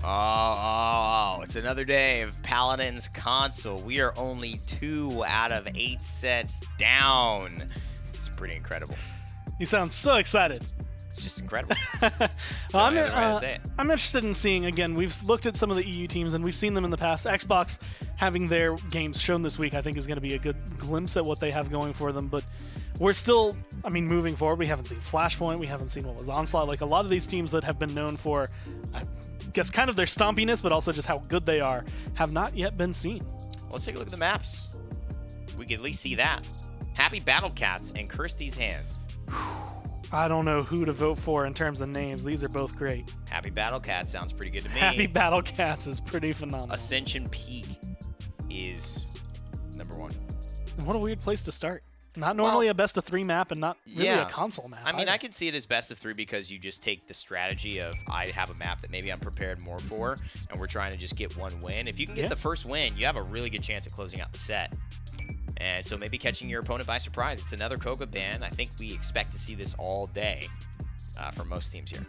Oh, it's another day of Paladins console. We are only 2 out of 8 sets down. It's pretty incredible. You sound so excited. It's just incredible. Well, I'm interested in seeing, again, we've looked at some of the EU teams and we've seen them in the past. Xbox having their games shown this week I think is going to be a good glimpse at what they have going for them, but we're still, I mean, moving forward, we haven't seen Flashpoint, we haven't seen what was Onslaught. Like a lot of these teams that have been known for, I guess, kind of their stompiness, but also just how good they are, have not yet been seen. Let's take a look at the maps. We can at least see that. HappyBattleCats and Curse These Hands. I don't know who to vote for in terms of names. These are both great. HappyBattleCats sounds pretty good to me. HappyBattleCats is pretty phenomenal. Ascension Peak is #1. And what a weird place to start. Not normally a best of 3 map and not really a console map. I mean, I can see it as best of 3 because you just take the strategy of I have a map that maybe I'm prepared more for, and we're trying to just get 1 win. If you can get the first win, you have a really good chance of closing out the set. And so maybe catching your opponent by surprise. It's another Koga ban. I think we expect to see this all day for most teams here.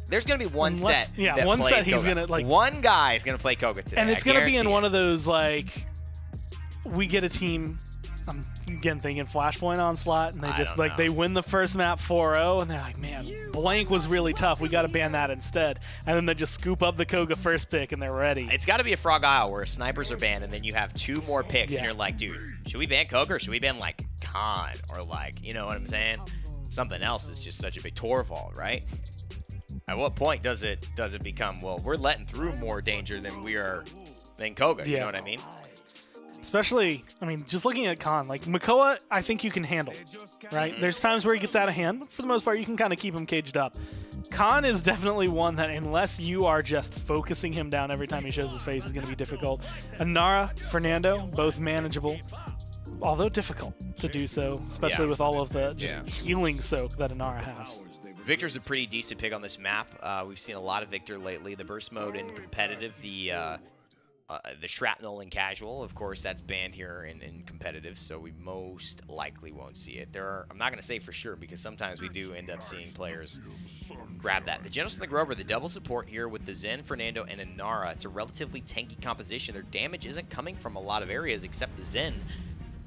There's going to be one set. Yeah, one set he's going to, like, one guy is going to play Koga today. And it's going to be in one of those, like, we get a team, I'm again thinking Flashpoint Onslaught, and they just, like, they win the first map 4-0, and they're like, man, blank was really tough. We got to ban that instead. And then they just scoop up the Koga first pick, and they're ready. It's got to be a Frog Isle where snipers are banned, and then you have 2 more picks, and you're like, dude, should we ban Koga or should we ban, like, Khan? Or, like, you know what I'm saying? Something else is just such a big Torval, right? At what point does it become, well, we're letting through more danger than we are than Koga, you know what I mean? Especially, I mean, just looking at Khan, like Makoa, I think you can handle, right? There's times where he gets out of hand, but for the most part, you can kind of keep him caged up. Khan is definitely one that, unless you are just focusing him down every time he shows his face, is going to be difficult. Anara, Fernando, both manageable, although difficult to do so, especially with all of the just healing soak that Anara has. Victor's a pretty decent pick on this map. We've seen a lot of Victor lately. The burst mode in competitive, the shrapnel in casual, of course, that's banned here in competitive, so we most likely won't see it. I'm not going to say for sure because sometimes we do end up seeing players grab that. The Genos and the Grover, the double support here with the Zen, Fernando, and Anara. It's a relatively tanky composition. Their damage isn't coming from a lot of areas except the Zen.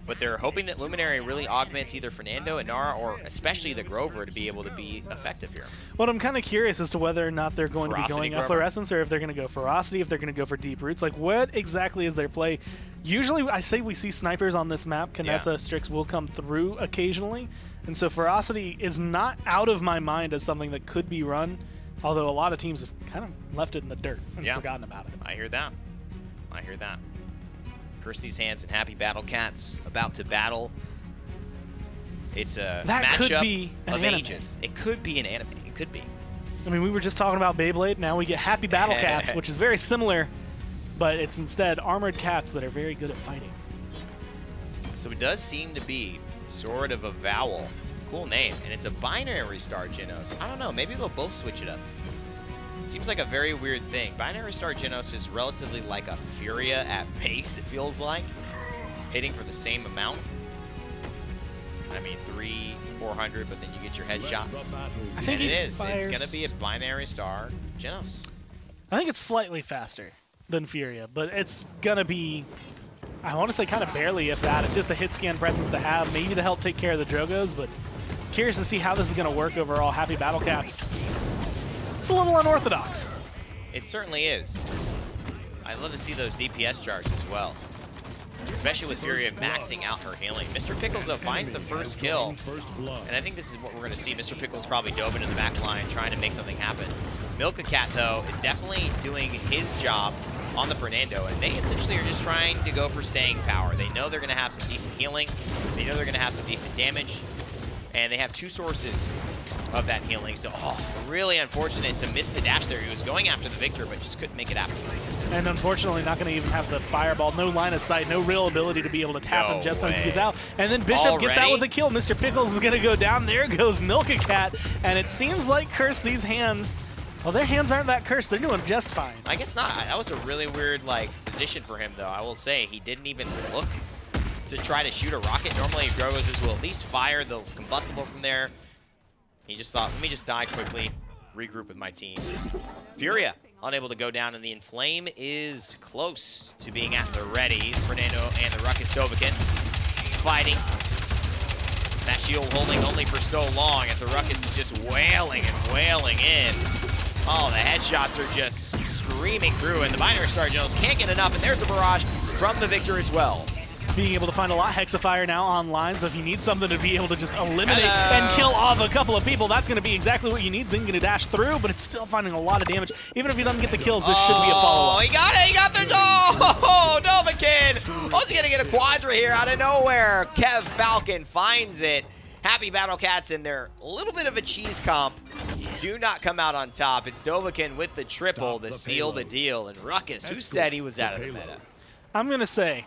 But they're hoping that Luminary really augments either Fernando, Anara, or especially the Grover to be able to be effective here. Well, I'm kind of curious as to whether or not they're going to be going Efflorescence, or if they're going to go Ferocity, if they're going to go for Deep Roots. Like, what exactly is their play? Usually, I say we see snipers on this map. Kinessa, Strix will come through occasionally. And so Ferocity is not out of my mind as something that could be run, although a lot of teams have kind of left it in the dirt and forgotten about it. I hear that. I hear that. Curse These Hands and HappyBattleCats about to battle. It's a matchup of ages. It could be an anime. It could be. I mean, we were just talking about Beyblade. Now we get HappyBattleCats, which is very similar, but it's instead armored cats that are very good at fighting. So it does seem to be sort of a vowel. Cool name. And it's a binary star, Genos. I don't know. Maybe they'll both switch it up. Seems like a very weird thing. Binary Star Genos is relatively like a Furia at base, it feels like. Hitting for the same amount. I mean, 300-400, but then you get your headshots. I think it is. It's going to be a Binary Star Genos. I think it's slightly faster than Furia, but it's going to be, I want to say kind of barely, if that. It's just a hit scan presence to have, maybe to help take care of the Drogos, but curious to see how this is going to work overall. HappyBattleCats. It's a little unorthodox. It certainly is. I'd love to see those DPS charts as well, especially with Furia maxing out her healing. Mr. Pickles, though, finds the first kill, and I think this is what we're going to see. Mr. Pickles probably dove into the back line trying to make something happen. Milka-Cat, though, is definitely doing his job on the Fernando, and they essentially are just trying to go for staying power. They know they're going to have some decent healing. They know they're going to have some decent damage, and they have 2 sources of that healing. So, really unfortunate to miss the dash there. He was going after the Victor, but just couldn't make it happen. And unfortunately, not going to even have the fireball. No line of sight, no real ability to be able to tap him just as he gets out. And then Bishop gets out with a kill. Mr. Pickles is going to go down. There goes Milka-Cat. And it seems like Curse These Hands, well, their hands aren't that cursed. They're doing just fine. I guess not. That was a really weird, like, position for him, though. I will say he didn't even look to try to shoot a rocket. Normally, Drogos will at least fire the combustible from there. He just thought, let me just die quickly, regroup with my team. Furia unable to go down, and the Inflame is close to being at the ready. Fernando and the Ruckus Dovahkiin fighting. That shield holding only for so long as the Ruckus is just wailing and wailing in. Oh, the headshots are just screaming through, and the Binary Star Generals can't get enough, and there's a barrage from the Victor as well. Being able to find a lot. Hexafire now online, so if you need something to be able to just eliminate and kill off a couple of people, that's going to be exactly what you need. Zing going to dash through, but it's still finding a lot of damage. Even if he doesn't get the kills, this should be a follow-up. Oh, he got it! He got the... Oh, Dovahkiin! Also going to get a Quadra here out of nowhere. Kev Falcon finds it. HappyBattleCats in their little bit of a cheese comp do not come out on top. It's Dovahkiin with the triple to seal the deal. And Ruckus, who said he was out of the meta? I'm going to say,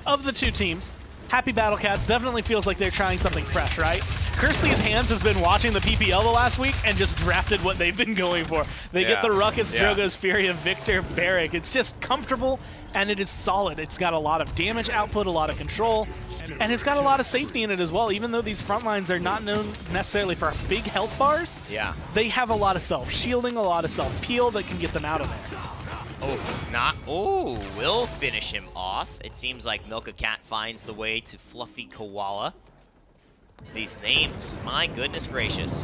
of the two teams, HappyBattleCats definitely feels like they're trying something fresh, right? Kirsty's Hands has been watching the PPL the last week and just drafted what they've been going for. They get the Ruckus, Drogoz, Furia, Victor, Barrick. It's just comfortable, and it is solid. It's got a lot of damage output, a lot of control, and it's got a lot of safety in it as well. Even though these front lines are not known necessarily for big health bars, they have a lot of self-shielding, a lot of self-peel that can get them out of there. Will finish him off. It seems like Milka Cat finds the way to Fluffy Koala. These names, my goodness gracious.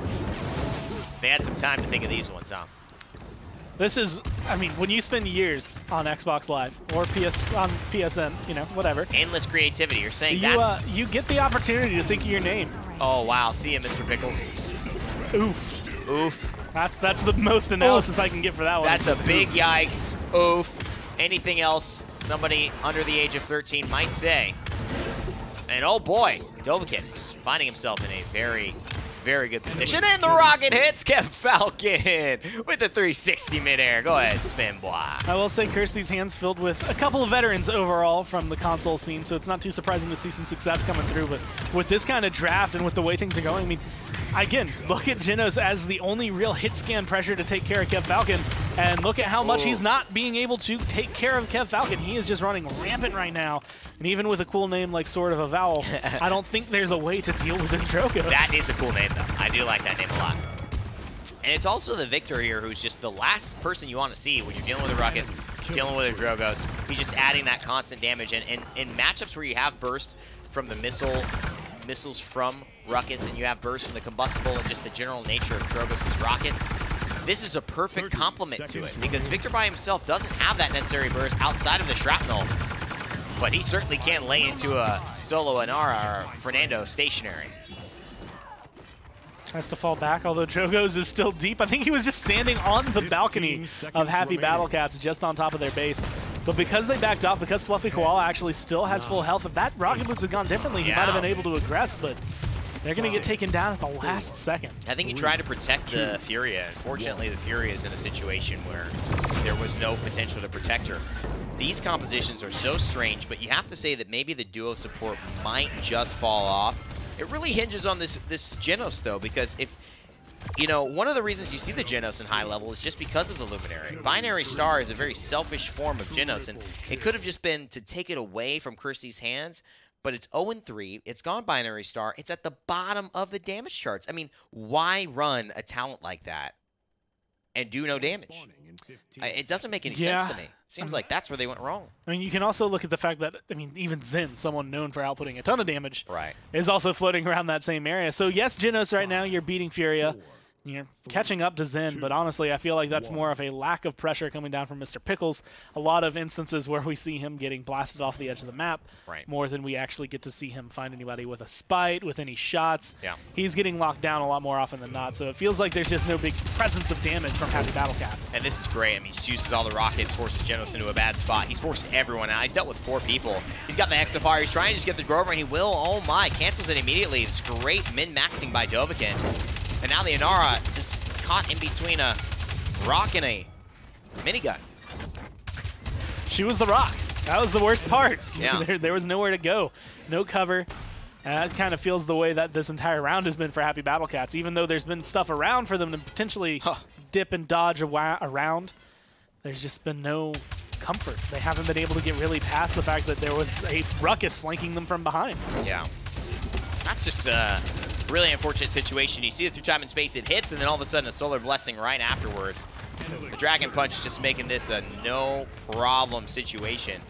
They had some time to think of these ones, huh? This is, I mean, when you spend years on Xbox Live or on PSN, you know, whatever. Endless creativity. You're saying you get the opportunity to think of your name. Oh, wow. See you, Mr. Pickles. Oof. Oof. That's the most analysis I can get for that one. That's a big yikes. Oof. Anything else somebody under the age of 13 might say. And oh boy, Dovahkiin finding himself in a very, very good position. And the rocket hits Kev Falcon with the 360 midair. Go ahead, spin, boy. I will say Kirsty's Hands filled with a couple of veterans overall from the console scene, so it's not too surprising to see some success coming through. But with this kind of draft and with the way things are going, I mean, again, look at Genos as the only real hit scan pressure to take care of Kev Falcon, and look at how much he's not being able to take care of Kev Falcon. He is just running rampant right now, and even with a cool name like Sword of a Vowel, I don't think there's a way to deal with this Drogoz. That is a cool name, though. I do like that name a lot. And it's also the Victor here who's just the last person you want to see when you're dealing with a Ruckus, dealing with a Drogoz. He's just adding that constant damage, and in matchups where you have burst from the missiles from Ruckus, and you have burst from the combustible and just the general nature of Drogoz's rockets, this is a perfect complement to it, because Victor by himself doesn't have that necessary burst outside of the shrapnel, but he certainly can't lay into a solo Inara or Fernando stationary. Has to fall back, although Drogoz is still deep. I think he was just standing on the balcony of HappyBattleCats just on top of their base. But because they backed off, because Fluffy Koala actually still has full health, if that rocket boots had gone differently, he might have been able to aggress, but they're going to get taken down at the last second. I think he tried to protect the Furia. Unfortunately, the Furia is in a situation where there was no potential to protect her. These compositions are so strange, but you have to say that maybe the duo support might just fall off. It really hinges on this Genos, though, because if, you know, one of the reasons you see the Genos in high level is just because of the Luminary. Binary Star is a very selfish form of Genos, and it could have just been to take it away from Kirsty's Hands, but it's 0-3. It's gone Binary Star. It's at the bottom of the damage charts. I mean, why run a talent like that and do no damage? It doesn't make any sense to me. It seems like that's where they went wrong. I mean, you can also look at the fact that, I mean, even Zen, someone known for outputting a ton of damage, is also floating around that same area. So yes, Genos right now, you're beating Furia. You're catching up to Zen, but honestly, I feel like that's more of a lack of pressure coming down from Mr. Pickles. A lot of instances where we see him getting blasted off the edge of the map, more than we actually get to see him find anybody with a spite, with any shots. He's getting locked down a lot more often than not, so it feels like there's just no big presence of damage from HappyBattleCats. And this is great. I mean, he just uses all the rockets, forces Genos into a bad spot. He's forced everyone out. He's dealt with 4 people. He's got the Hexafire. He's trying to just get the Grover, and he will. Oh my, cancels it immediately. It's great min-maxing by Dovahkiin. And now the Inara just caught in between a rock and a minigun. She was the rock. That was the worst part. Yeah. There was nowhere to go. No cover. And that kind of feels the way that this entire round has been for HappyBattleCats. Even though there's been stuff around for them to potentially dip and dodge around, there's just been no comfort. They haven't been able to get really past the fact that there was a Ruckus flanking them from behind. Yeah. That's just really unfortunate situation. You see it through time and space, it hits, and then all of a sudden a Solar Blessing right afterwards. The Dragon Punch is just making this a no-problem situation.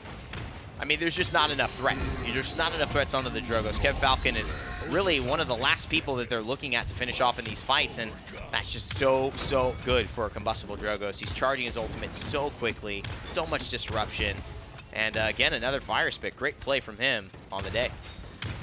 I mean, there's just not enough threats. There's just not enough threats onto the Drogos. Kev Falcon is really one of the last people that they're looking at to finish off in these fights, and that's just so good for a combustible Drogos. He's charging his ultimate so quickly, so much disruption, and again, another Fire Spit. Great play from him on the day.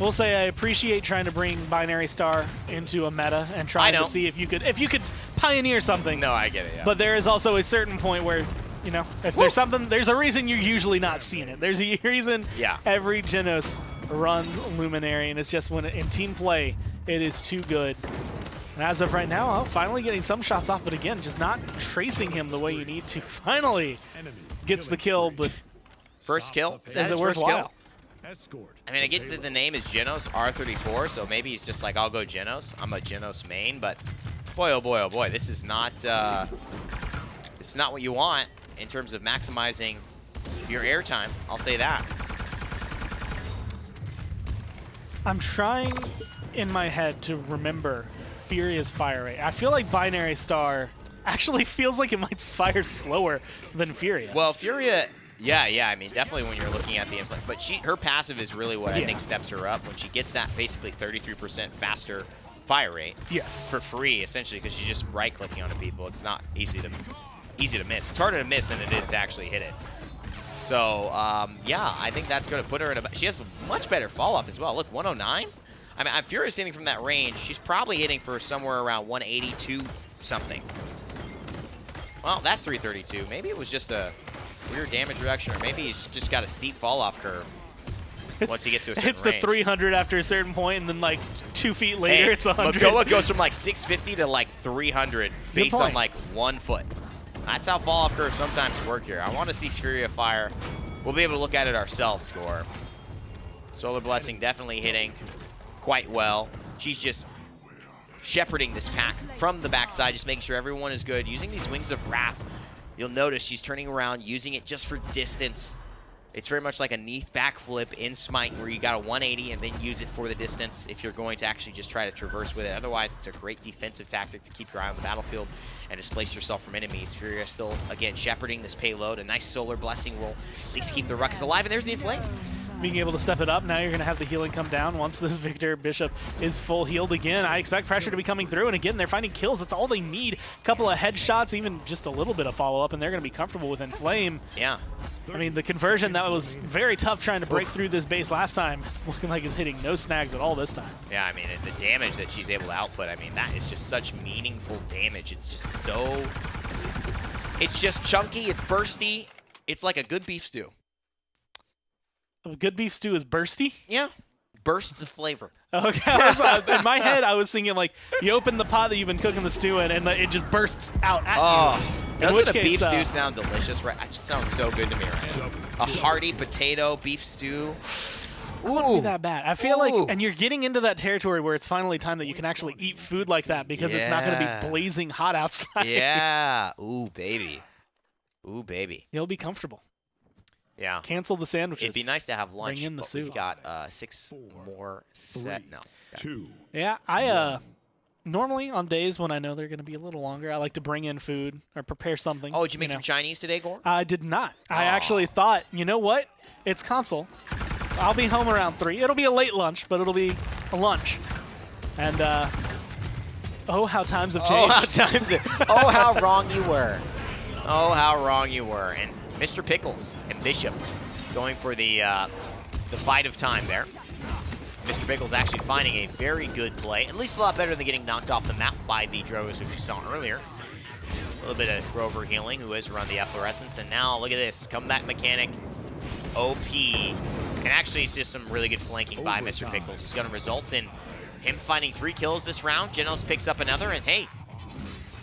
We'll say I appreciate trying to bring Binary Star into a meta and trying to see if you could pioneer something. No, I get it, yeah. But there is also a certain point where, you know, if there's something, there's a reason you're usually not seeing it. There's a reason every Genos runs Luminary, and it's just when in team play, it is too good. And as of right now, finally getting some shots off, but again, just not tracing him the way you need to. Finally gets the kill, but first kill? Is that his first kill? I mean, I get that the name is Genos R34, so maybe he's just like, I'll go Genos. I'm a Genos main, but boy, oh boy, this is not what you want in terms of maximizing your airtime. I'll say that. I'm trying in my head to remember Furia's fire rate. I feel like Binary Star actually feels like it might fire slower than Furia. Well, Furia... Yeah, I mean, definitely when you're looking at the input. But her passive is really what I think steps her up when she gets that basically 33% faster fire rate. Yes. For free, essentially, because she's just right-clicking onto people. It's not easy to miss. It's harder to miss than it is to actually hit it. So, yeah, I think that's going to put her in a... She has much better fall-off as well. Look, 109? I mean, Furia's hitting from that range. She's probably hitting for somewhere around 182 something. Well, that's 332. Maybe it was just a... weird damage reduction, or maybe he's just got a steep fall-off curve once he gets to a certain range. It's the 300 after a certain point, and then like 2 feet later, it's 100. Makoa goes from like 650 to like 300 based on like 1 foot. That's how fall-off curves sometimes work here. I want to see Furia fire. We'll be able to look at it ourselves, Gore. Solar Blessing definitely hitting quite well. She's just shepherding this pack from the backside, just making sure everyone is good. Using these Wings of Wrath, you'll notice she's turning around, using it just for distance. It's very much like a Neath backflip in Smite, where you got a 180 and then use it for the distance if you're going to actually just try to traverse with it. Otherwise, it's a great defensive tactic to keep your eye on the battlefield and displace yourself from enemies. Furia still, again, shepherding this payload. A nice Solar Blessing will at least keep the Ruckus alive, and there's the Inflame. Being able to step it up, now you're going to have the healing come down once this Victor Bishop is full healed again. I expect pressure to be coming through, and again, they're finding kills. That's all they need. A couple of headshots, even just a little bit of follow-up, and they're going to be comfortable with Inflame. Yeah. I mean, the conversion, that was very tough trying to break through this base last time. It's looking like it's hitting no snags at all this time. Yeah, I mean, the damage that she's able to output, I mean, that is just such meaningful damage. It's just so... It's just chunky, it's bursty. It's like a good beef stew. A good beef stew is bursty? Yeah. Bursts of flavor. Okay. In my head, I was thinking, like, you open the pot that you've been cooking the stew in, and it just bursts out at you. Doesn't a beef stew sound delicious? Right? It just sounds so good to me right now. A hearty potato beef stew. It wouldn't be that bad. I feel like, and you're getting into that territory where it's finally time that you can actually eat food like that, because it's not going to be blazing hot outside. Yeah. Ooh, baby. Ooh, baby. You'll be comfortable. Yeah. Cancel the sandwiches. It'd be nice to have lunch. Bring in the soup. We've got 6 more set. No. Two. Yeah, I normally on days when I know they're going to be a little longer, I like to bring in food or prepare something. Oh, did you make some Chinese today, Gore? I did not. I actually thought, you know what? It's console. I'll be home around 3. It'll be a late lunch, but it'll be a lunch. And oh, how times have changed. Oh, how wrong you were. Oh, how wrong you were. And Mr. Pickles and Bishop going for the fight of time there. Mr. Pickles actually finding a very good play, at least a lot better than getting knocked off the map by the Drogos, which we saw earlier. A little bit of Grover healing, who is around the Efflorescence, and now look at this, comeback mechanic, OP, and actually it's just some really good flanking by Mr. Pickles. It's going to result in him finding 3 kills this round. Genos picks up another, and hey,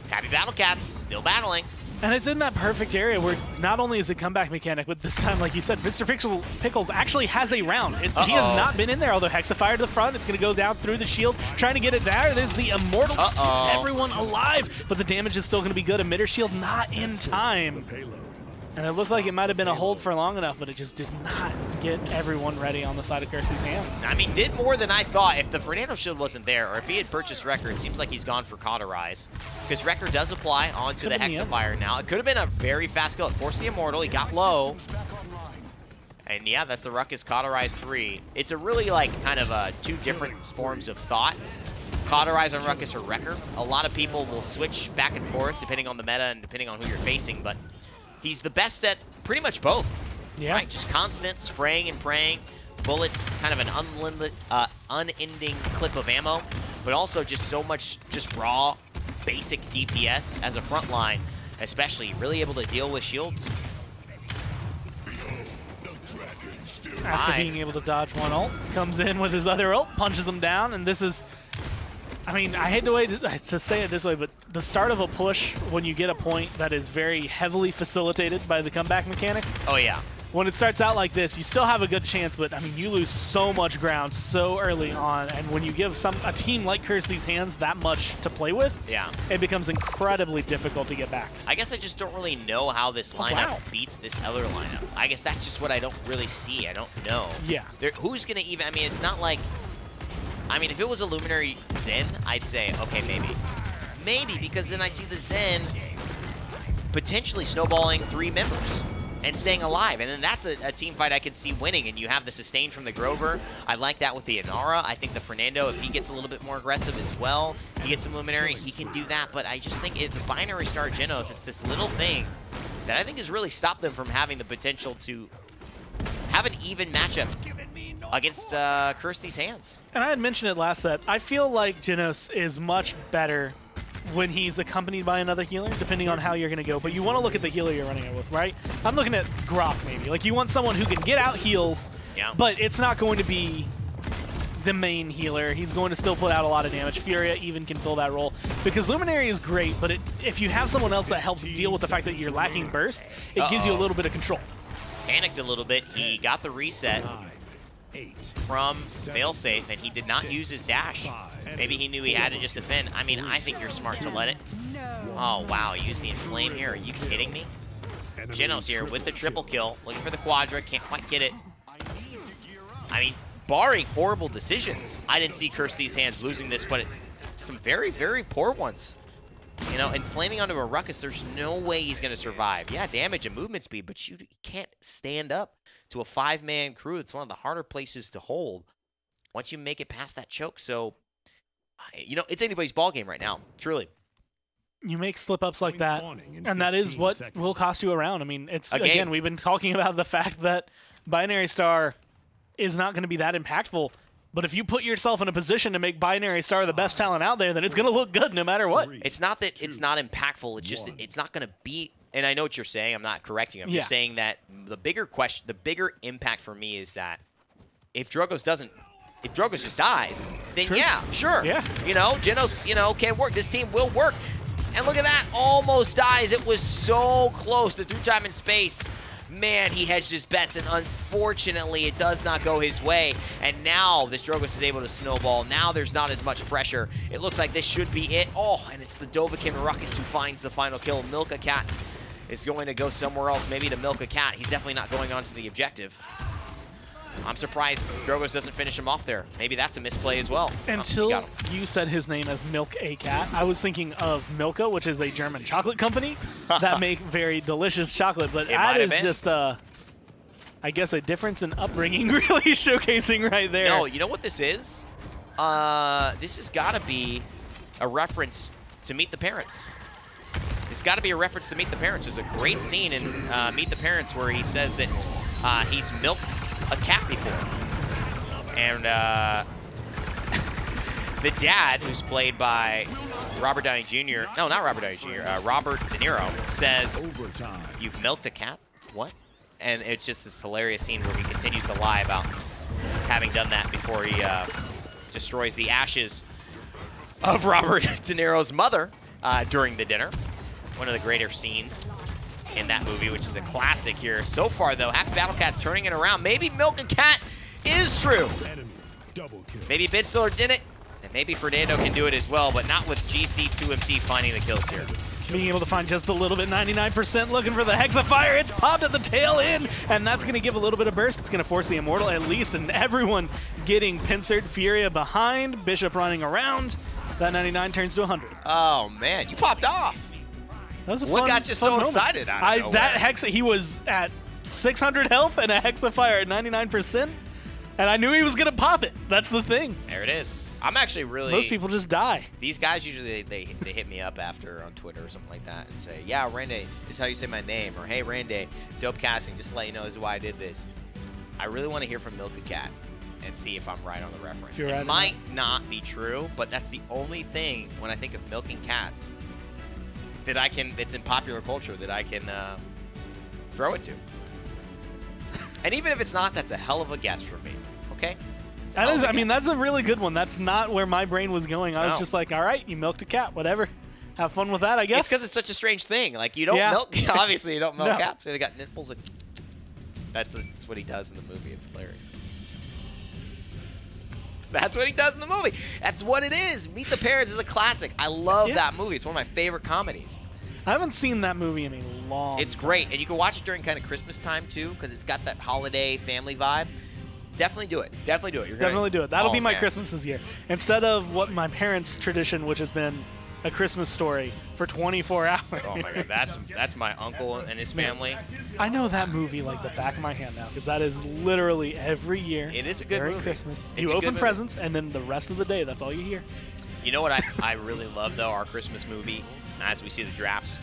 HappyBattleCats still battling. And it's in that perfect area where not only is it comeback mechanic, but this time, like you said, Mr. Pickles actually has a round. He has not been in there, although Hexafire to the front. It's going to go down through the shield, trying to get it there. There's the Immortal. Everyone alive, but the damage is still going to be good. Emitter shield not in time. And it looked like it might have been a hold for long enough, but it just did not get everyone ready on the side of Kirsty's hands. I mean, did more than I thought. If the Fernando shield wasn't there, or if he had purchased Wrecker, it seems like he's gone for Cauterize. Because Wrecker does apply onto the Hexafire now. It could have been a very fast kill. It forced the Immortal. He got low. And yeah, that's the Ruckus Cauterize 3. It's a really, like, kind of two different forms of thought. Cauterize on Ruckus or Wrecker. A lot of people will switch back and forth depending on the meta and depending on who you're facing, but he's the best at pretty much both. Yeah. Right? Just constant spraying and praying. Bullets, kind of an unending clip of ammo, but also just so much just raw, basic DPS as a front line, especially really able to deal with shields. After being able to dodge one ult, comes in with his other ult, punches him down, and this is, I mean, I hate to say it this way, but the start of a push when you get a point that is very heavily facilitated by the comeback mechanic. Oh, yeah. When it starts out like this, you still have a good chance, but I mean, you lose so much ground so early on, and when you give a team like Kirsty's hands that much to play with, yeah, it becomes incredibly difficult to get back. I guess I just don't really know how this lineup beats this other lineup. I guess that's just what I don't really see. I don't know. Yeah. Who's going to even, I mean, it's not like, I mean, if it was a Luminary Zen, I'd say, okay, maybe. Maybe, because then I see the Zen potentially snowballing 3 members and staying alive, and then that's a team fight I could see winning, and you have the sustain from the Grover. I like that with the Inara. I think the Fernando, if he gets a little bit more aggressive as well, he gets some Luminary, he can do that, but I just think the Binary Star Genos, it's this little thing that I think has really stopped them from having the potential to have an even matchup against Kirsty's hands. And I had mentioned it last set, I feel like Genos is much better when he's accompanied by another healer, depending on how you're going to go. But you want to look at the healer you're running it with, right? I'm looking at Grok, maybe. Like, you want someone who can get out heals, but it's not going to be the main healer. He's going to still put out a lot of damage. Furia even can fill that role. Because Luminary is great, but if you have someone else that helps deal with the fact that you're lacking burst, it gives you a little bit of control. Panicked a little bit. He got the reset from Failsafe, and he did not use his dash. Maybe he knew he had to just defend. I mean, I think you're smart to let it. Oh, wow. Use the Inflame here. Are you kidding me? Genos here with the triple kill. Looking for the Quadra. Can't quite get it. I mean, barring horrible decisions, I didn't see Kirsty's hands losing this, but some very, very poor ones. You know, inflaming onto a Ruckus, there's no way he's going to survive. Yeah, damage and movement speed, but you can't stand up to a 5-man crew. It's one of the harder places to hold once you make it past that choke. So, you know, it's anybody's ball game right now, truly. You make slip-ups like that, and that is what will cost you a round. I mean, it's again, we've been talking about the fact that Binary Star is not going to be that impactful. But if you put yourself in a position to make Binary Star the best talent out there, then it's going to look good no matter what. It's not that it's not impactful. It's just it's not going to be. And I know what you're saying. I'm not correcting you. I'm just saying that the bigger question, the bigger impact for me is that if Drogos just dies, then yeah, sure. Yeah. You know, Genos, you know, can work. This team will work. And look at that, almost dies. It was so close. The through time and space. Man, he hedged his bets, and unfortunately, it does not go his way. And now this Drogos is able to snowball. Now there's not as much pressure. It looks like this should be it. Oh, and it's the Dovahkiin Ruckus who finds the final kill. Milka-Cat is going to go somewhere else, maybe to Milka-Cat. He's definitely not going on to the objective. I'm surprised Drogos doesn't finish him off there. Maybe that's a misplay as well. Until you said his name as Milk-A-Cat, I was thinking of Milka, which is a German chocolate company that make very delicious chocolate. But that is just, I guess, a difference in upbringing really showcasing right there. No, you know what this is? This has got to be a reference to Meet the Parents. It's got to be a reference to Meet the Parents. There's a great scene in Meet the Parents where he says that he's milked a cat before. And the dad, who's played by Robert Downey Jr. No, not Robert Downey Jr. Robert De Niro says, "You've milked a cat? What?" And it's just this hilarious scene where he continues to lie about having done that before he destroys the ashes of Robert De Niro's mother during the dinner. One of the greater scenes in that movie, which is a classic here. So far, though, HappyBattleCats turning it around. Maybe Milka-Cat is true. Maybe Bidstiller did it, and maybe Fernando can do it as well, but not with GC2MT finding the kills here. being able to find just a little bit. 99% looking for the Hexafire. It's popped at the tail end, and that's going to give a little bit of burst. It's going to force the Immortal at least, and everyone getting pincered. Furia behind, Bishop running around. That 99 turns to 100. Oh, man. You popped off. That was a what fun, got you fun so moment. excited out of nowhere? That Hexa, he was at 600 health and a Hexafire at 99%. And I knew he was going to pop it. That's the thing. There it is. I'm actually really... Most people just die. These guys usually, they hit me up after on Twitter or something like that and say, yeah, Randy, this is how you say my name. Or, hey, Randy, dope casting, just to let you know this is why I did this. I really want to hear from Milk a Cat and see if I'm right on the reference. You're it right might not be true, but that's the only thing when I think of milking cats that I can, it's in popular culture, that I can throw it to. And even if it's not, that's a hell of a guess for me. Okay? That is, I mean, that's a really good one. That's not where my brain was going. I was No. just like, all right, you milked a cat, whatever. Have fun with that, I guess. It's because it's such a strange thing. Like, you don't milk, obviously you don't milk No. cats. They got nipples. And that's what he does in the movie. It's hilarious. That's what he does in the movie. That's what it is. Meet the Parents is a classic. I love that movie. It's one of my favorite comedies. I haven't seen that movie in a long It's great. And you can watch it during kind of Christmas time, too, because it's got that holiday family vibe. Definitely do it. Definitely do it. You're Definitely do it. That'll be my man. Christmas this year. Instead of what my parents' tradition, which has been a Christmas story for 24 hours. Oh, my God. That's my uncle and his family. I know that movie like the back of my hand now, because that is literally every year. It is a good during movie. Christmas. It's You a good open movie. presents, and then the rest of the day, that's all you hear. You know what I really love, though? Our Christmas movie, as we see the drafts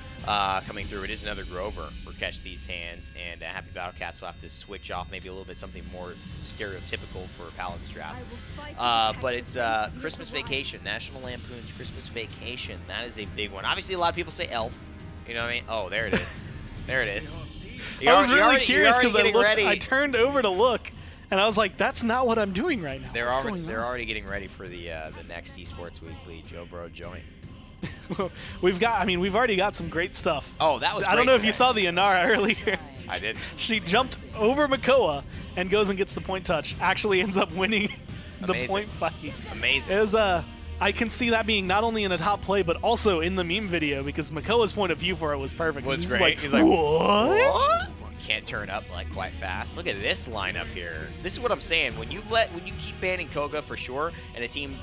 coming through, it is another Grover for Catch These Hands, and HappyBattleCats will have to switch off maybe a little bit something more stereotypical for Paladins draft. But it's Christmas Vacation, National Lampoon's Christmas Vacation. That is a big one. Obviously, a lot of people say Elf. You know what I mean? Oh, there it is. There it is. I was really curious because ready. I turned over to look, and I was like, "That's not what I'm doing right now." They're What's already getting ready for the next Esports Weekly Joe Bro joint. we've already got some great stuff. Oh, that was great I don't know if today. you saw the Inara earlier. I did. She jumped over Makoa and goes and gets the point touch. Actually ends up winning the Amazing. point fight. Amazing. It was I can see that being not only in a top play, but also in the meme video, because Makoa's point of view for it was perfect. Was He's great. Like, He's like, what? Can't turn up like quite fast. Look at this lineup here. This is what I'm saying. When you keep banning Koga for sure, and a team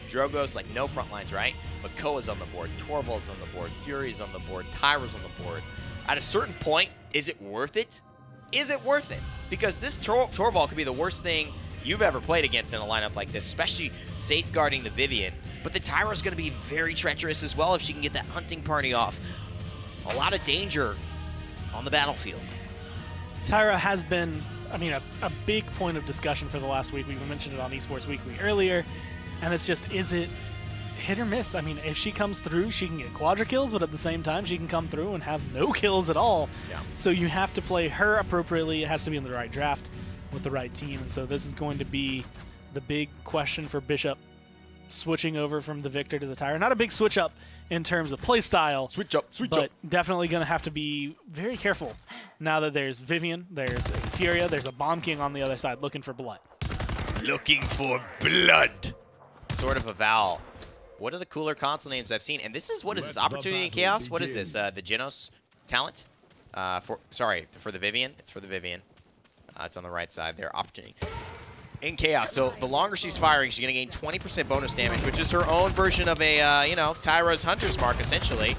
Drogo's like no front lines, right? But Koa's on the board, Torval's on the board, Fury's on the board, Tyra's on the board. At a certain point, is it worth it? Is it worth it? Because this Torval could be the worst thing you've ever played against in a lineup like this, especially safeguarding the Vivian. But the Tyra's going to be very treacherous as well if she can get that hunting party off. A lot of danger on the battlefield. Tyra has been, I mean, a big point of discussion for the last week. We mentioned it on Esports Weekly earlier. And it's just, is it hit or miss? I mean, if she comes through, she can get quadra kills, but at the same time, she can come through and have no kills at all. Yeah. So you have to play her appropriately. It has to be in the right draft with the right team. And so this is going to be the big question for Bishop, switching over from the Victor to the Tyra. Not a big switch up in terms of play style. Switch up. But definitely going to have to be very careful now that there's Vivian, there's a Furia, there's a Bomb King on the other side looking for blood. Looking for blood. Sort of a vowel. What are the cooler console names I've seen? And this is, what is this, Opportunity and Chaos? What is this, the Genos talent? For the Vivian. It's for the Vivian. It's on the right side there, Opportunity. In Chaos, so the longer she's firing, she's going to gain 20% bonus damage, which is her own version of a, Tyra's Hunter's Mark, essentially.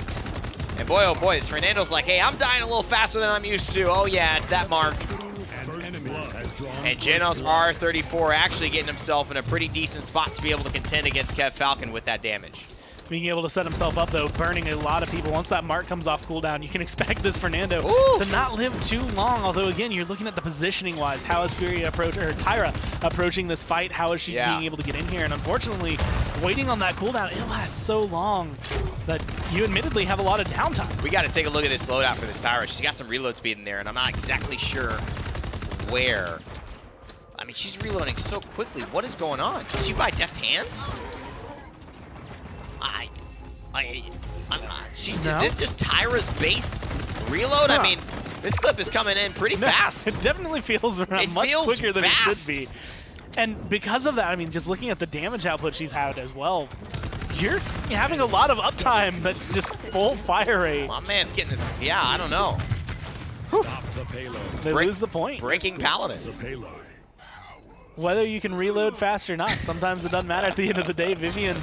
And boy, oh boy, this Fernando's like, hey, I'm dying a little faster than I'm used to. Oh yeah, it's that mark. And Genos R34 actually getting himself in a pretty decent spot to be able to contend against Kev Falcon with that damage. Being able to set himself up, though, burning a lot of people. Once that mark comes off cooldown, you can expect this Fernando to not live too long. Although, again, you're looking at the positioning-wise. How is Tyra approaching this fight? How is she being able to get in here? And unfortunately, waiting on that cooldown, it lasts so long that you admittedly have a lot of downtime. We got to take a look at this loadout for this Tyra. She's got some reload speed in there, and I'm not exactly sure where. I mean, she's reloading so quickly. What is going on? Did she buy Deft Hands? Is this just Tyra's base reload? I mean, this clip is coming in pretty fast. It definitely feels much quicker than it should be. And because of that, I mean, just looking at the damage output she's had as well, you're having a lot of uptime that's just full fire rate. My man's getting this. Yeah, I don't know. Stop the payload. They lose the point. Breaking Paladins. Whether you can reload fast or not, sometimes it doesn't matter at the end of the day. Vivian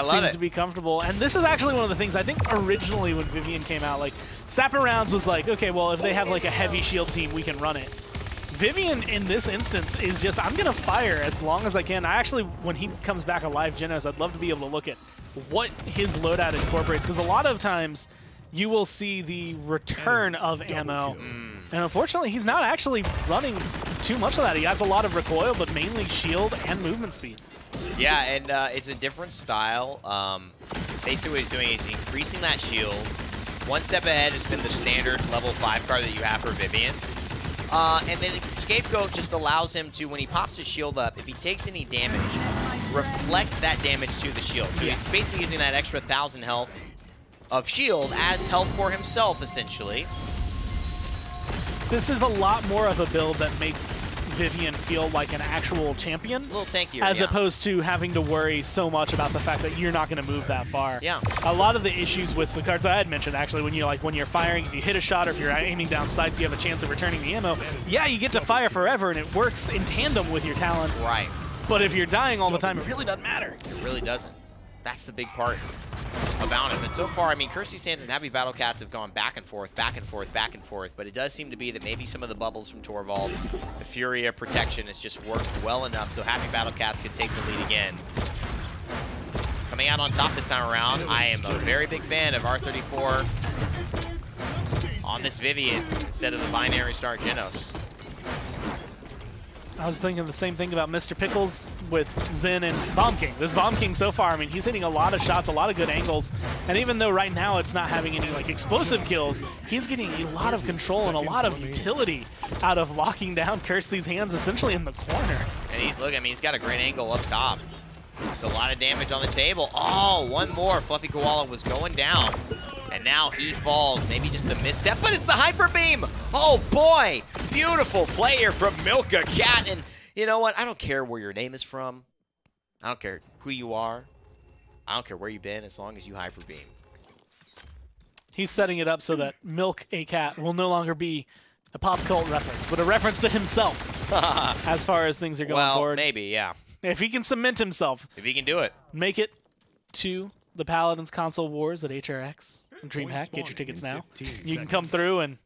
seems to be comfortable. And this is actually one of the things, I think originally when Vivian came out, like, Sapper Rounds was like, okay, well, if they have like a heavy shield team, we can run it. Vivian in this instance is just, I'm going to fire as long as I can. I actually, when he comes back alive, Genos, I'd love to be able to look at what his loadout incorporates, because a lot of times you will see the return of ammo. And unfortunately, he's not actually running too much of that. He has a lot of recoil, but mainly shield and movement speed. Yeah, and it's a different style. Basically what he's doing is increasing that shield. One step ahead has been the standard level 5 card that you have for Vivian. And then the Scapegoat just allows him to, when he pops his shield up, if he takes any damage, reflect that damage to the shield. So he's basically using that extra 1,000 health of shield as health for himself, essentially. This is a lot more of a build that makes Vivian feel like an actual champion. A little tankier, as opposed to having to worry so much about the fact that you're not going to move that far. Yeah. A lot of the issues with the cards I had mentioned, actually, when you're firing, if you hit a shot or if you're aiming down sights, you have a chance of returning the ammo. Yeah, you get to fire forever, and it works in tandem with your talent. Right. But if you're dying all the time, it really doesn't matter. It really doesn't. That's the big part about him. And so far, I mean, Kirsty Sands and HappyBattleCats have gone back and forth, back and forth, back and forth, but it does seem to be that maybe some of the bubbles from Torvald, the Furia protection has just worked well enough so HappyBattleCats can take the lead again. Coming out on top this time around, I am a very big fan of R34 on this Vivian instead of the binary star Genos. I was thinking the same thing about Mr. Pickles with Zen and Bomb King. This Bomb King so far, I mean, he's hitting a lot of shots, a lot of good angles, and even though right now it's not having any like explosive kills, he's getting a lot of control and a lot of utility out of locking down Kirsty's hands essentially in the corner. And look, I mean, he's got a great angle up top. There's a lot of damage on the table. Oh, one more. Fluffy Koala was going down. And now he falls. Maybe just a misstep, but it's the Hyper Beam. Oh, boy. Beautiful play here from Milka Cat. And you know what? I don't care where your name is from. I don't care who you are. I don't care where you've been as long as you Hyper Beam. He's setting it up so that Milk a Cat will no longer be a pop cult reference, but a reference to himself as far as things are going forward. Well, maybe, yeah. If he can cement himself. If he can do it. Make it to the Paladins Console Wars at HRX. DreamHack, get your tickets now. You can come through and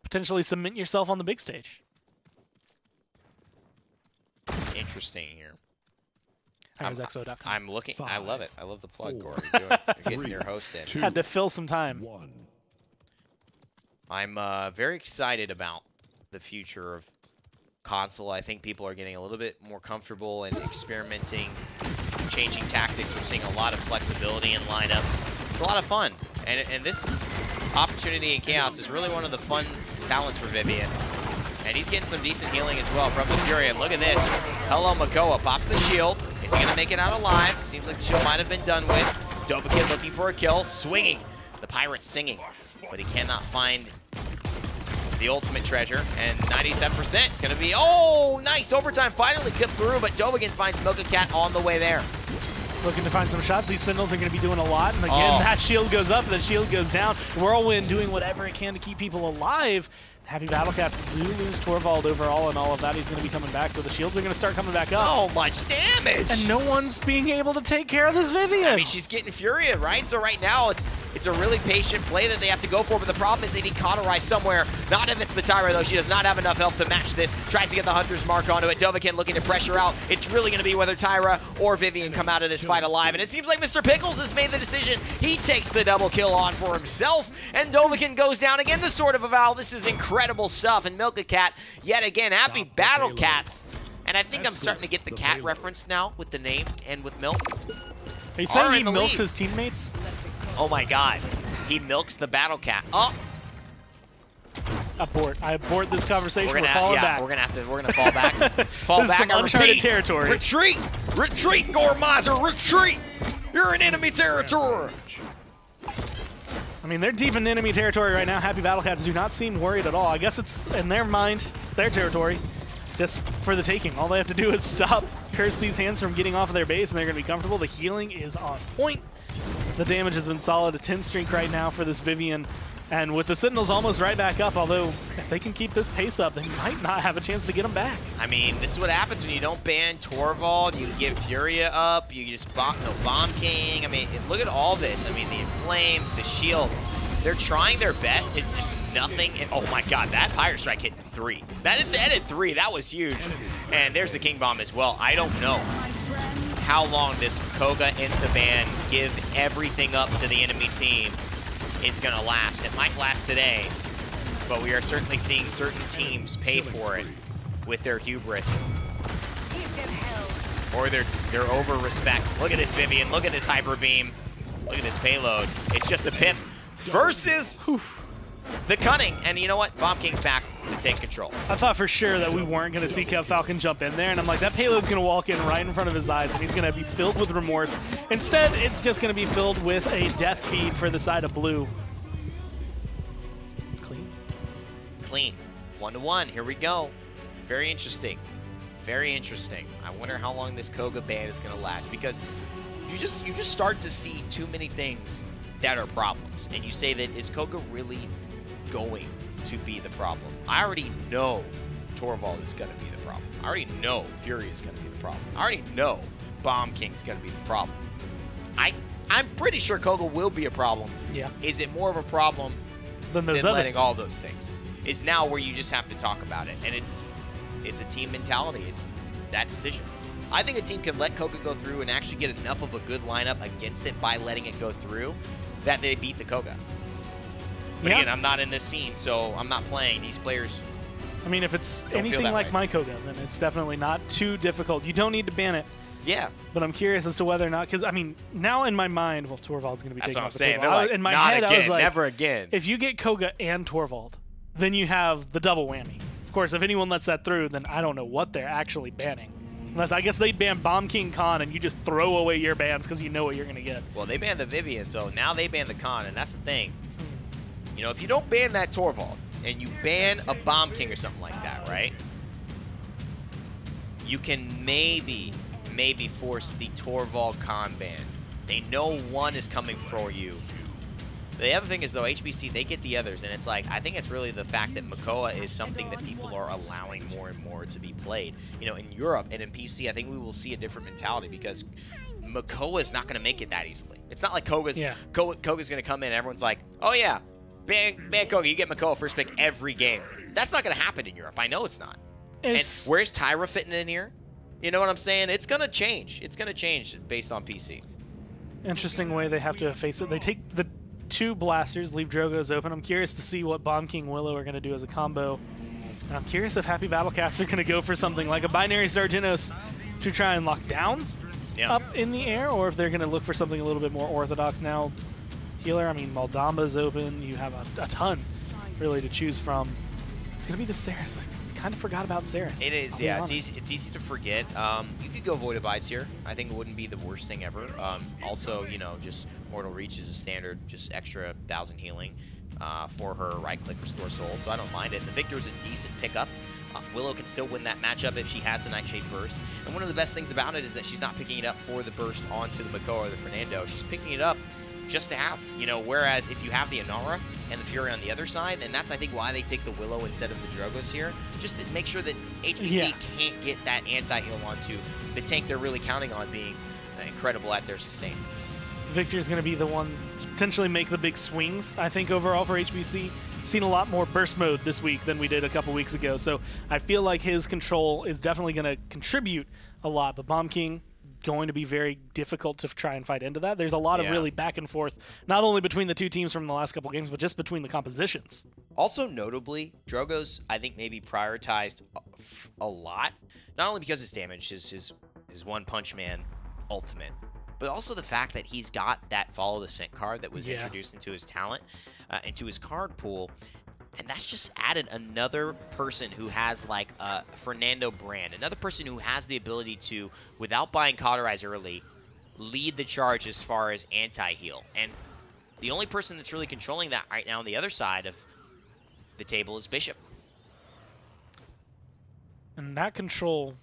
potentially cement yourself on the big stage. Interesting here. HiresExpo.com. I'm looking. I love it. I love the plug, Gore. You're getting your host in. Had to fill some time. I'm very excited about the future of console. I think people are getting a little bit more comfortable and experimenting, changing tactics. We're seeing a lot of flexibility in lineups. It's a lot of fun. And this opportunity in Chaos is really one of the fun talents for Vivian. And he's getting some decent healing as well from the Fury. And look at this. Hello, Makoa pops the shield. Is he going to make it out alive? Seems like the shield might have been done with. Dobakid looking for a kill. Swinging. The Pirate's singing. But he cannot find the ultimate treasure. And 97% is going to be... Oh, nice. Overtime finally clipped through. But Dobakid finds Milka Cat on the way there. Looking to find some shots. These Sentinels are going to be doing a lot. And again, that shield goes up, that shield goes down. Whirlwind doing whatever it can to keep people alive. HappyBattleCats do lose Torvald overall and all of that. He's going to be coming back, so the shields are going to start coming back up. So much damage! And no one's being able to take care of this Vivian. I mean, she's getting Furia, right? So right now, it's a really patient play that they have to go for, but the problem is they need Cauterize somewhere. Not if it's the Tyra, though. She does not have enough health to match this. Tries to get the Hunter's Mark onto it. Dovahkiin looking to pressure out. It's really going to be whether Tyra or Vivian come out of this fight alive, and it seems like Mr. Pickles has made the decision. He takes the double kill on for himself, and Dovahkiin goes down again to Sword of Avowal. This is incredible stuff. And Milka Cat, yet again, HappyBattleCats. And I think I'm starting to get the cat reference now with the name and with Milk. Are you saying he milks his teammates? Oh my god. He milks the Battle Cat. Oh! Abort. I abort this conversation. We're falling back. We're gonna fall back. Fall this back. Is some uncharted territory. Retreat! Retreat, Gormizer! Retreat! You're in enemy territory! I mean, they're deep in enemy territory right now. HappyBattleCats do not seem worried at all. I guess it's, in their mind, their territory. just for the taking. All they have to do is stop Curse these hands from getting off of their base, and they're going to be comfortable. The healing is on point. The damage has been solid. A 10 streak right now for this Vivian. And with the Sentinels almost right back up, although if they can keep this pace up, they might not have a chance to get them back. I mean, this is what happens when you don't ban Torvald, you give Furia up, you just Bomb King. I mean, look at all this. I mean, the Inflames, the shields. They're trying their best. It's just nothing. Oh my God, that Pyre Strike hit 3. That hit 3. That was huge. And there's the King Bomb as well. I don't know how long this Koga insta-ban, give everything up to the enemy team, is going to last. It might last today, but we are certainly seeing certain teams pay for it with their hubris or their over-respect. Look at this Vivian. Look at this Hyper Beam. Look at this payload. It's just a Pip versus the Cunning. And you know what? Bomb King's back to take control. I thought for sure that we weren't going to see Kev Falcon jump in there, and I'm like, that payload's going to walk in right in front of his eyes, and he's going to be filled with remorse. Instead, it's just going to be filled with a death feed for the side of blue. Clean. Clean. 1-1. Here we go. Very interesting. Very interesting. I wonder how long this Koga ban is going to last, because you just start to see too many things that are problems, and you say that, is Koga really going to be the problem? I already know Torvald is going to be the problem. I already know Fury is going to be the problem. I already know Bomb King is going to be the problem. I'm pretty sure Koga will be a problem. Yeah. Is it more of a problem than letting all those things? Is now where you just have to talk about it, and it's a team mentality, that decision. I think a team can let Koga go through and actually get enough of a good lineup against it by letting it go through that they beat the Koga. But again, I'm not in this scene, so I'm not playing. These players, I mean, if it's anything like my Koga, then it's definitely not too difficult. You don't need to ban it. Yeah. But I'm curious as to whether or not, because, I mean, now in my mind, well, Torvald's going to be taking off the table. That's what I'm saying. In my not head, again, I was like, never again. If you get Koga and Torvald, then you have the double whammy. Of course, if anyone lets that through, then I don't know what they're actually banning. Unless, I guess they'd ban Bomb King Khan and you just throw away your bans because you know what you're going to get. Well, they banned the Vivian, so now they ban the Khan, and that's the thing. You know, if you don't ban that Torvald and you ban a Bomb King or something like that, right? You can maybe force the Torvald Khan ban. They know one is coming for you. The other thing is, though, HBC, they get the others, and it's like, I think it's really the fact that Makoa is something that people are allowing more and more to be played. You know, in Europe and in PC, I think we will see a different mentality because Makoa is not going to make it that easily. It's not like Koga's going to come in and everyone's like, oh yeah, ban Koga, you get Makoa first pick every game. That's not going to happen in Europe. I know it's not. And where's Tyra fitting in here? You know what I'm saying? It's going to change. It's going to change based on PC. Interesting way they have to face it. They take the 2 blasters, leave Drogo's open. I'm curious to see what Bomb King Willow are going to do as a combo. And I'm curious if HappyBattleCats are going to go for something like a Binary Star Genos to try and lock down up in the air, or if they're going to look for something a little bit more orthodox now. Healer, I mean, Maldamba's open. You have a ton, really, to choose from. It's going to be the Saris. I kind of forgot about Saris. It is, yeah. It's easy to forget. You could go Void Abides here. I think it wouldn't be the worst thing ever. Also, you know, just Mortal Reach is a standard, just extra 1,000 healing for her right-click Restore Soul, so I don't mind it. The Victor is a decent pickup. Willow can still win that matchup if she has the Nightshade Burst. And one of the best things about it is that she's not picking it up for the burst onto the Makoa or the Fernando. She's picking it up just to have, you know, whereas if you have the Inara and the Fury on the other side, and that's, I think, why they take the Willow instead of the Drogos here, just to make sure that HBC can't get that anti-heal onto the tank they're really counting on being incredible at their sustain. Victor's going to be the one to potentially make the big swings, I think, overall for HBC. Seen a lot more burst mode this week than we did a couple weeks ago, so I feel like his control is definitely going to contribute a lot, but Bomb King going to be very difficult to try and fight into that. There's a lot of really back and forth, not only between the 2 teams from the last couple games, but just between the compositions. Also notably, Drogo's, I think, maybe prioritized a lot, not only because his damage, his One Punch Man ultimate, but also the fact that he's got that Follow the Scent card that was introduced into his talent, into his card pool, and that's just added another person who has like a Fernando brand, another person who has the ability to, without buying Cauterize early, lead the charge as far as anti-heal. And the only person that's really controlling that right now on the other side of the table is Bishop. And that control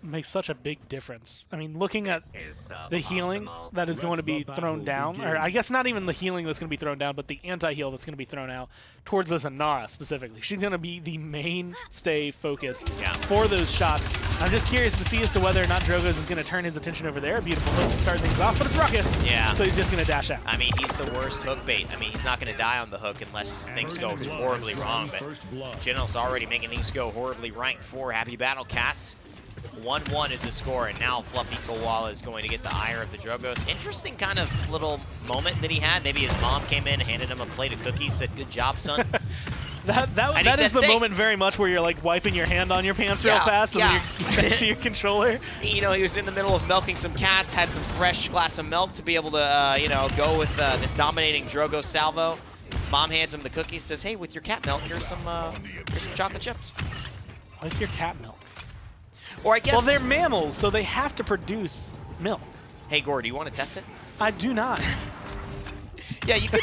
makes such a big difference. I mean, looking at the healing that is going to be thrown down, or I guess not even the healing that's going to be thrown down, but the anti-heal that's going to be thrown out towards this Inara specifically. She's going to be the mainstay focus for those shots. I'm just curious to see as to whether or not Drogoz is going to turn his attention over there. Beautiful hook to start things off, but it's Ruckus. Yeah. So he's just going to dash out. I mean, he's the worst hook bait. I mean, he's not going to die on the hook unless things go horribly wrong, but Geno's already making things go horribly right for HappyBattleCats. 1-1 is the score, and now Fluffy Koala is going to get the ire of the Drogoz. Interesting kind of little moment that he had. Maybe his mom came in, handed him a plate of cookies, said, "Good job, son." that is the moment very much where you're like wiping your hand on your pants real fast, and then you're back to your controller. You know, he was in the middle of milking some cats, had some fresh glass of milk to be able to, you know, go with this dominating Drogoz salvo. Mom hands him the cookies, says, "Hey, with your cat milk, here's some chocolate chips." With your cat milk. Or I guess. Well, they're mammals, so they have to produce milk. Hey, Gore, do you want to test it? I do not. Yeah, you could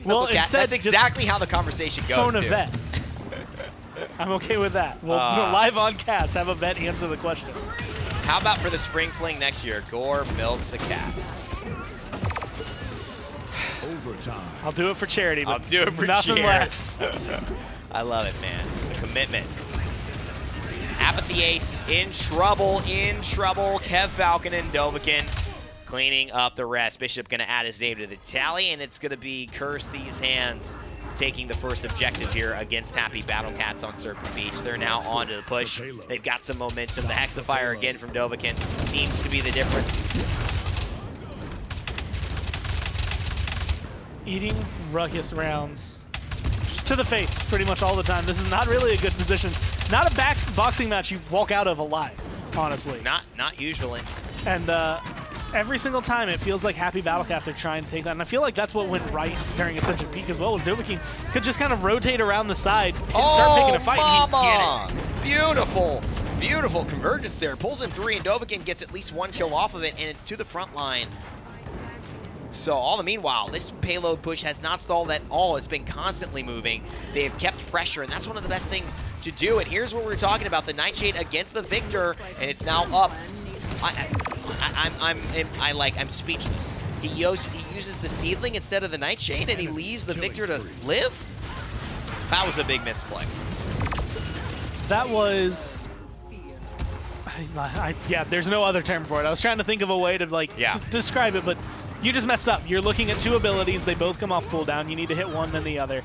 milk a cat. That's exactly how the conversation goes. Phone a vet. I'm okay with that. Well, live on cast, have a vet answer the question. How about for the spring fling next year? Gore milks a cat. Overtime. I'll do it for charity, but I'll do it for nothing less. I love it, man. The commitment. Apathy Ace in trouble, Kev Falcon and Dovahkiin cleaning up the rest. Bishop going to add his name to the tally, and it's going to be Curse These Hands taking the first objective here against HappyBattleCats on Serpent Beach. They're now on to the push. They've got some momentum. The Hexafire again from Dovahkiin seems to be the difference. Eating Ruckus rounds to the face pretty much all the time. This is not really a good position. Not a boxing match you walk out of alive, honestly. Not usually. And every single time it feels like HappyBattleCats are trying to take that. And I feel like that's what went right during Ascension Peak as well, was Dovahkiin could just kind of rotate around the side and start picking a fight. Mama! And he'd get it. Beautiful convergence there. Pulls in 3, and Dovahkiin gets at least 1 kill off of it, and it's to the front line. So all the meanwhile, this payload push has not stalled at all. It's been constantly moving. They have kept pressure, and that's one of the best things to do. And here's what we're talking about, the Nightshade against the Victor, and it's now up. I'm speechless. He uses the Seedling instead of the Nightshade, and he leaves the Victor to live? That was a big misplay. That was... yeah, there's no other term for it. I was trying to think of a way to describe it, but you just messed up. You're looking at 2 abilities. They both come off cooldown. You need to hit one, then the other.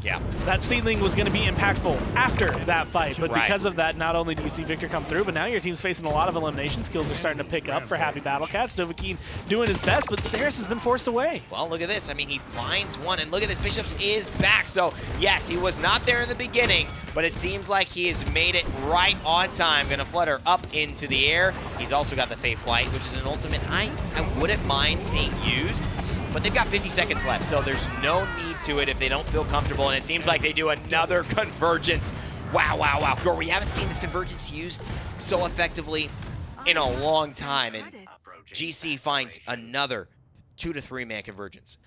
Yeah. That Seedling was going to be impactful after that fight, but because of that, not only do you see Victor come through, but now your team's facing a lot of elimination. Skills are starting to pick up for HappyBattleCats. Dovahkiin doing his best, but Saris has been forced away. Well, look at this. I mean, he finds one, and look at this. Bishops is back. So, yes, he was not there in the beginning, but it seems like he has made it right on time. Going to flutter up into the air. He's also got the Fate Flight, which is an ultimate I wouldn't mind seeing used. But they've got 50 seconds left, so there's no need to it if they don't feel comfortable, and it seems like they do another convergence. Wow, wow, wow. Girl, we haven't seen this convergence used so effectively in a long time, and GC finds another 2 to 3 man convergence.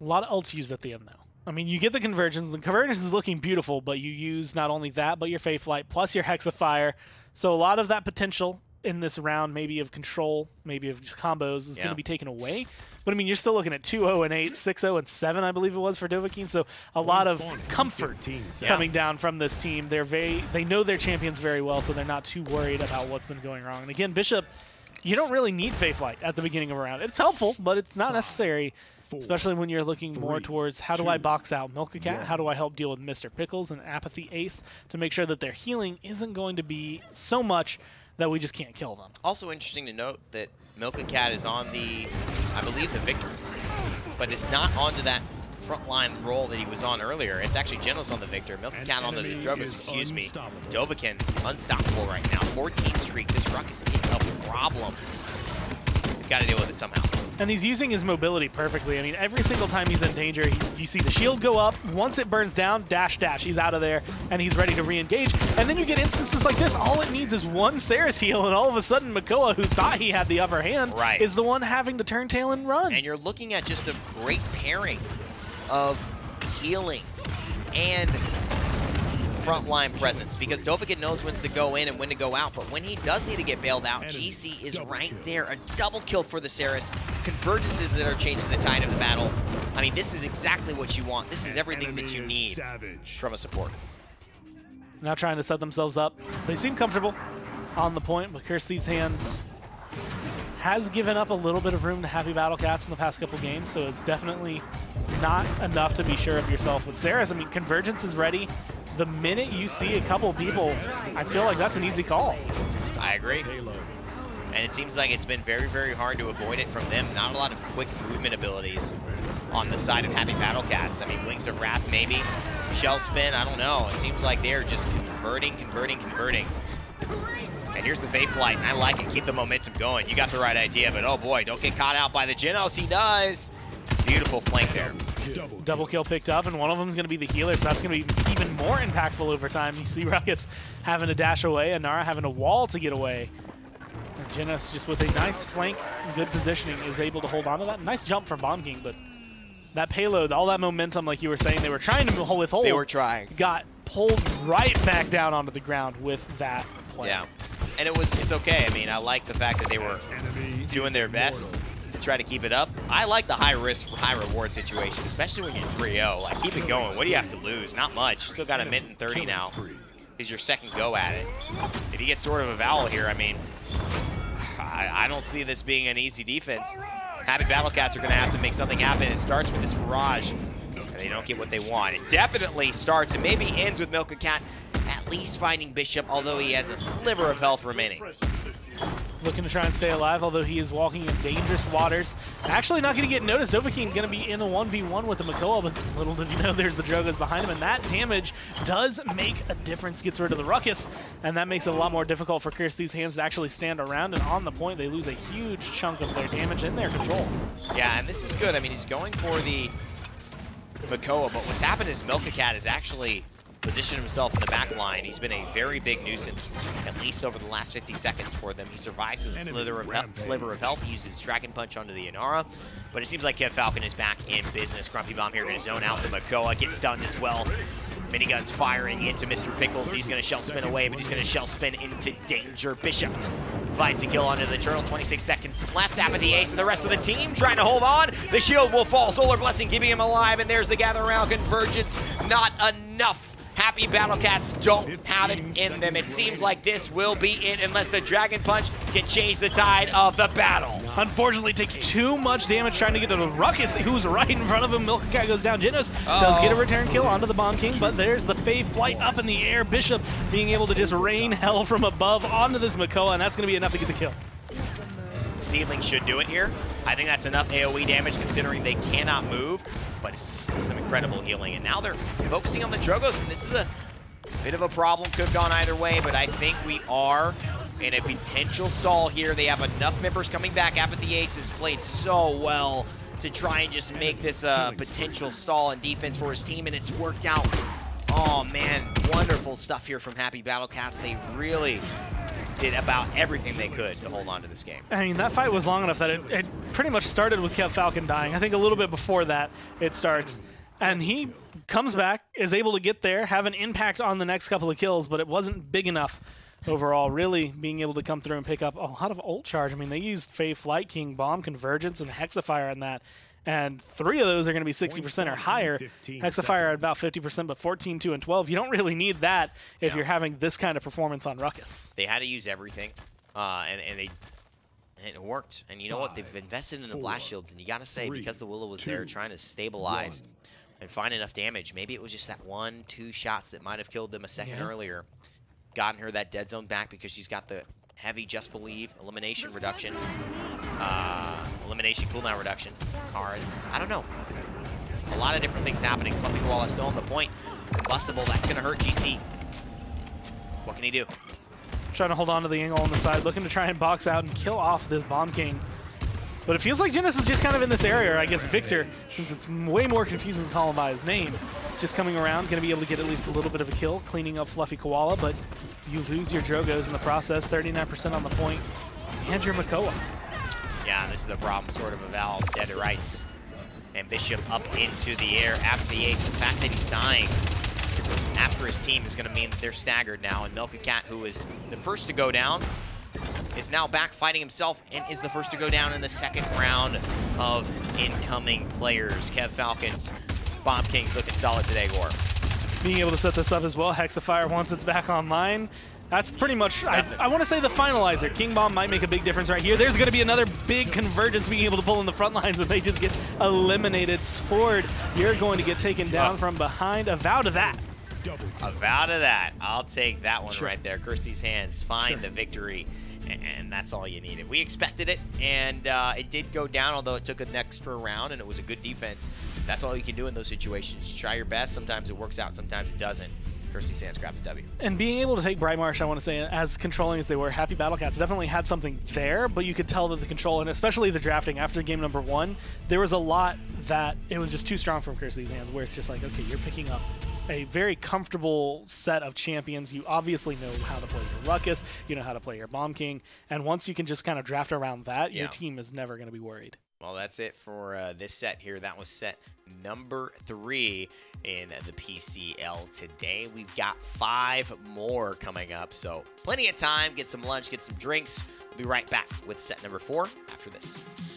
A lot of ults used at the end, though. I mean, you get the convergence. The convergence is looking beautiful, but you use not only that, but your Fate Flight, plus your Hexafire. So a lot of that potential in this round, maybe of control, maybe of just combos, is going to be taken away. But I mean, you're still looking at 2-0 and 8, 6-0 and 7, I believe it was for Dovahkiin. So a lot of comfort coming down from this team. They know their champions very well, so they're not too worried about what's been going wrong. And again, Bishop, you don't really need Fate Flight at the beginning of a round. It's helpful, but it's not necessary, especially when you're looking more towards how do I box out Milk a Cat, how do I help deal with Mr. Pickles and Apathy Ace to make sure that their healing isn't going to be so much that we just can't kill them. Also interesting to note that Milk a Cat is on the, I believe, the Victor, but is not onto that frontline role that he was on earlier. It's actually Geno's on the Victor, Milk a Cat onto the Drogoz, excuse me. Dovahkiin, unstoppable right now. 14 streak. This Ruckus is a problem. We've got to deal with it somehow. And he's using his mobility perfectly. I mean, every single time he's in danger, you see the shield go up. Once it burns down, dash, dash. He's out of there, and he's ready to re-engage. And then you get instances like this. All it needs is one Saris heal, and all of a sudden, Makoa, who thought he had the upper hand, is the one having to turn tail and run. And you're looking at just a great pairing of healing and frontline presence because Dovahkiin knows when to go in and when to go out, but when he does need to get bailed out, GC is right there. A double kill for the Saris. Convergences that are changing the tide of the battle. I mean, this is exactly what you want. This is everything that you need from a support. Now trying to set themselves up. They seem comfortable on the point, but Kirsty's Hands has given up a little bit of room to HappyBattleCats in the past couple games, so it's definitely not enough to be sure of yourself. With Saris, I mean, Convergence is ready. The minute you see a couple people, I feel like that's an easy call. I agree. And it seems like it's been very, very hard to avoid it from them. Not a lot of quick movement abilities on the side of HappyBattleCats. I mean, Wings of Wrath maybe, Shell Spin, I don't know. It seems like they're just converting. And here's the Fate Flight, and I like it. Keep the momentum going. You got the right idea, but oh boy, don't get caught out by the Genos. He does. Beautiful flank there. Double kill picked up, and one of them is going to be the healer, so that's going to be even more impactful over time. You see Ruckus having to dash away, and Nara having a wall to get away. And Genos, just with a nice flank, good positioning, is able to hold on to that. Nice jump from Bomb King, but that payload, all that momentum, like you were saying, they were trying to withhold. They were trying. Got pulled right back down onto the ground with that play. Yeah, and it's okay. I mean, I like the fact that they were doing their best to try to keep it up. I like the high risk, high reward situation, especially when you're 3-0. Like, keep it going. What do you have to lose? Not much. You still got a minute and 30 now. Is your second go at it. If you get sort of a vowel here, I mean, I don't see this being an easy defense. HappyBattleCats are going to have to make something happen. It starts with this barrage, and they don't get what they want. It definitely starts and maybe ends with Milkacat at least finding Bishop, although he has a sliver of health remaining. Looking to try and stay alive, although he is walking in dangerous waters. Actually not going to get noticed. Dovahkiin going to be in a 1v1 with the Makoa, but little did you know there's the Drogos behind him, and that damage does make a difference. Gets rid of the Ruckus, and that makes it a lot more difficult for Kirsty's Hands to actually stand around, and on the point, they lose a huge chunk of their damage and their control. Yeah, and this is good. I mean, he's going for the Makoa, but what's happened is Milkacat is actually positioned himself in the back line. He's been a very big nuisance, at least over the last 50 seconds for them. He survives with a sliver of health. He uses Dragon Punch onto the Inara, but it seems like Kev Falcon is back in business. Grumpy Bomb here going to zone out the Makoa, gets stunned as well. Miniguns firing into Mr. Pickles. He's going to shell spin away, but he's going to shell spin into danger. Bishop finds the kill onto the turtle. 26 seconds left after the ace, and the rest of the team trying to hold on. The shield will fall. Solar Blessing keeping him alive, and there's the gather around Convergence. Not enough. HappyBattleCats don't have it in them. It seems like this will be it unless the Dragon Punch can change the tide of the battle. Unfortunately, takes too much damage trying to get to the Ruckus, who's right in front of him. Milkacat goes down. Genos does get a return kill onto the Bomb King, but there's the Fade Flight up in the air. Bishop being able to just rain hell from above onto this Makoa, and that's going to be enough to get the kill. Seedling should do it here. I think that's enough AoE damage considering they cannot move, but it's some incredible healing. And now they're focusing on the Drogos, and this is a bit of a problem. Could have gone either way, but I think we are in a potential stall here. They have enough members coming back after the aces played so well to try and just make this a potential stall in defense for his team, and it's worked out. Oh man, wonderful stuff here from HappyBattleCats. They really did about everything they could to hold on to this game. I mean, that fight was long enough that it pretty much started with Kev Falcon dying. I think a little bit before that it starts. And he comes back, is able to get there, have an impact on the next couple of kills, but it wasn't big enough overall, really being able to come through and pick up a lot of ult charge. I mean, they used Fae, Flight King, Bomb, Convergence, and Hexafire on that. And 3 of those are going to be 60% or higher. Hexafire at about 50%, but 14, 2, and 12. You don't really need that if you're having this kind of performance on Ruckus. They had to use everything, and it worked. And you know what? They've invested in the blast shields, and you got to say, because the Willow was there trying to stabilize and find enough damage, maybe it was just that 1-2 shots that might have killed them a second earlier. Gotten her that dead zone back because she's got the heavy Just Believe, elimination reduction, elimination cooldown reduction card. I don't know. A lot of different things happening. Fluffy Koala still on the point. Combustible, that's going to hurt GC. What can he do? Trying to hold on to the angle on the side, looking to try and box out and kill off this Bomb King. But it feels like Genos is just kind of in this area, or I guess Victor, since it's way more confusing to call him by his name. It's just coming around, going to be able to get at least a little bit of a kill, cleaning up Fluffy Koala, but you lose your Drogos in the process, 39% on the point, and your Makoa. Yeah, this is the problem, sort of, Valve's dead to rights. And Bishop up into the air after the ace. The fact that he's dying after his team is going to mean that they're staggered now, and Milka-Cat, who is the first to go down, is now back fighting himself and is the first to go down in the second round of incoming players. Kev Falcons, Bomb Kings looking solid today, Gore. Being able to set this up as well, Hexafire once it's back online. That's pretty much, I want to say the finalizer. King Bomb might make a big difference right here. There's going to be another big convergence being able to pull in the front lines, but they just get eliminated. Sword, you're going to get taken down from behind. A vow to that. A vow to that. I'll take that one right there. Kirsty's hands find the victory, and that's all you needed. We expected it, and it did go down, although it took an extra round, and it was a good defense. That's all you can do in those situations. Try your best. Sometimes it works out, sometimes it doesn't. Kirsty Sands grabbed the W. And being able to take Bright Marsh, I want to say, as controlling as they were, HappyBattleCats definitely had something there, but you could tell that the control, and especially the drafting after game number 1, there was a lot that it was just too strong from Kirsty's hands, where it's just like, okay, you're picking up a very comfortable set of champions. You obviously know how to play your Ruckus, you know how to play your Bomb King, and once you can just kind of draft around that, your team is never going to be worried. Well, that's it for this set here. That was set number 3 in the PCL today. We've got 5 more coming up, so plenty of time. Get some lunch, get some drinks. We'll be right back with set number 4 after this.